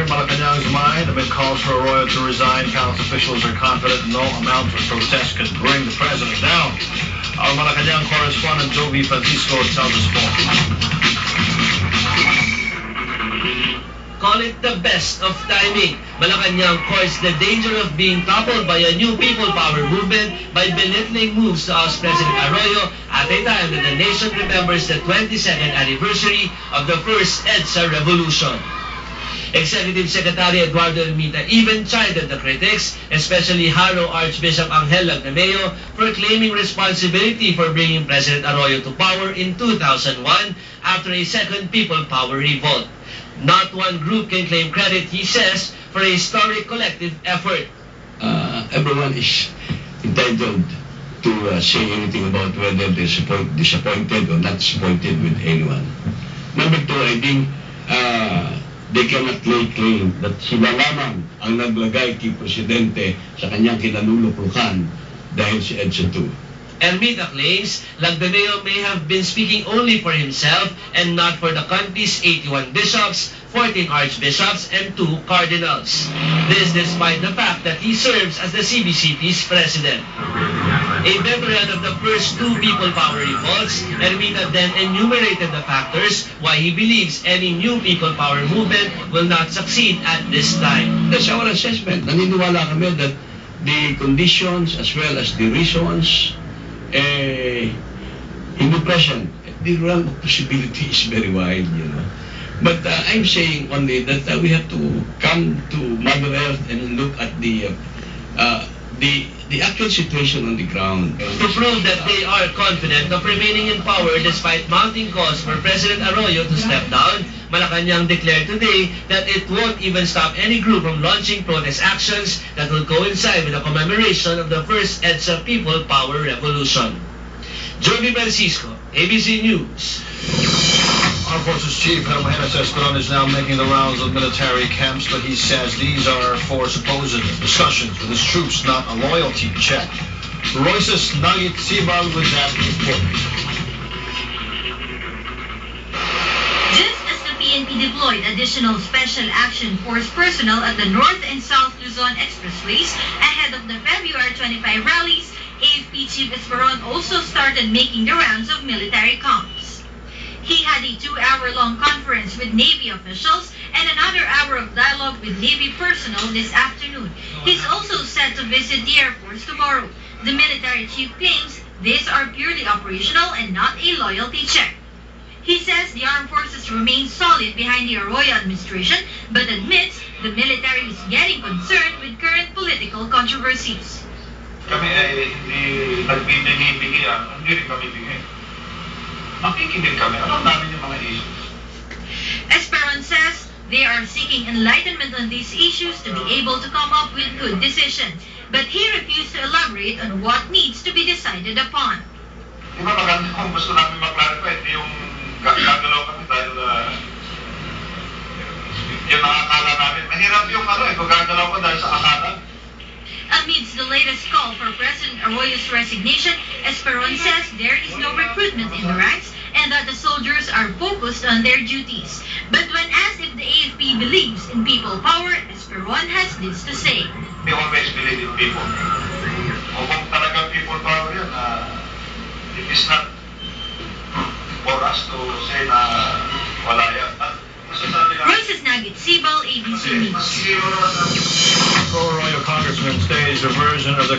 Malacanang's mind amid calls for Arroyo to resign. Council officials are confident no amount of protest could bring the president down. Our Malacanang correspondent Jovi Francisco tells us more. Call it the best of timing. Malacanang courts the danger of being toppled by a new people power movement by belittling moves to oust President Arroyo at a time that the nation remembers the 22nd anniversary of the first EDSA revolution. Executive Secretary Eduardo Ermita even chided the critics, especially Haro Archbishop Angel Lagdameo, for claiming responsibility for bringing President Arroyo to power in 2001 after a second people power revolt. Not one group can claim credit, he says, for a historic collective effort. Everyone is entitled to say anything about whether they're disappointed or not disappointed with anyone. Number two, I think they cannot lay claim that sila lamang ang naglagay kay Presidente sa kanyang kinaluluplukan dahil si EDSA 2. Ermita claims Lagdameo may have been speaking only for himself and not for the country's 81 bishops, 14 archbishops, and 2 cardinals. This despite the fact that he serves as the CBCP's president. A veteran of the first 2 people power revolts, Ermita then enumerated the factors why he believes any new people power movement will not succeed at this time. That's our assessment. Naniniwala kami that the conditions as well as the reasons in the present, the realm of possibility is very wide, you know. But I'm saying only that we have to come to Mother Earth and look at the actual situation on the ground. To prove that they are confident of remaining in power despite mounting calls for President Arroyo to step down, Malacanang declared today that it won't even stop any group from launching protest actions that will coincide with the commemoration of the first EDSA People Power Revolution. Jovi Francisco, ABC News. Armed Forces Chief Hermanas Esperon is now making the rounds of military camps, but he says these are for supposed discussions with his troops, not a loyalty check. Royces Nagit Sibal with that report. Just as the PNP deployed additional Special Action Force personnel at the North and South Luzon Expressways ahead of the February 25 rallies, AFP Chief Esperon also started making the rounds of military camps. He had a 2-hour-long conference with Navy officials and another hour of dialogue with Navy personnel this afternoon. He's also set to visit the Air Force tomorrow. The military chief claims these are purely operational and not a loyalty check. He says the armed forces remain solid behind the Arroyo administration, but admits the military is getting concerned with current political controversies. Kami ay hindi nagbibigyan, hindi rin kami bigay. Makikinig kami. Alam namin yung mga issues. Esperon says they are seeking enlightenment on these issues to be able to come up with good decisions. But he refused to elaborate on what needs to be decided upon. Diba maganda kung gusto namin maklarify, hindi yung gagalaw kami dahil yung nakakala namin. Mahirap yung kung gagalaw ko dahil sa akala. Amidst the latest call for President Arroyo's resignation, Esperon says there is no recruitment in the ranks and that the soldiers are focused on their duties. But when asked if the AFP believes in people power, Esperon has this to say. We always believe in people. O kung talagang people power yun, it is not for us to say na wala yan. Royces Nagit Sibal, ABC News. Pro-Arroyo Congressman stays a version of the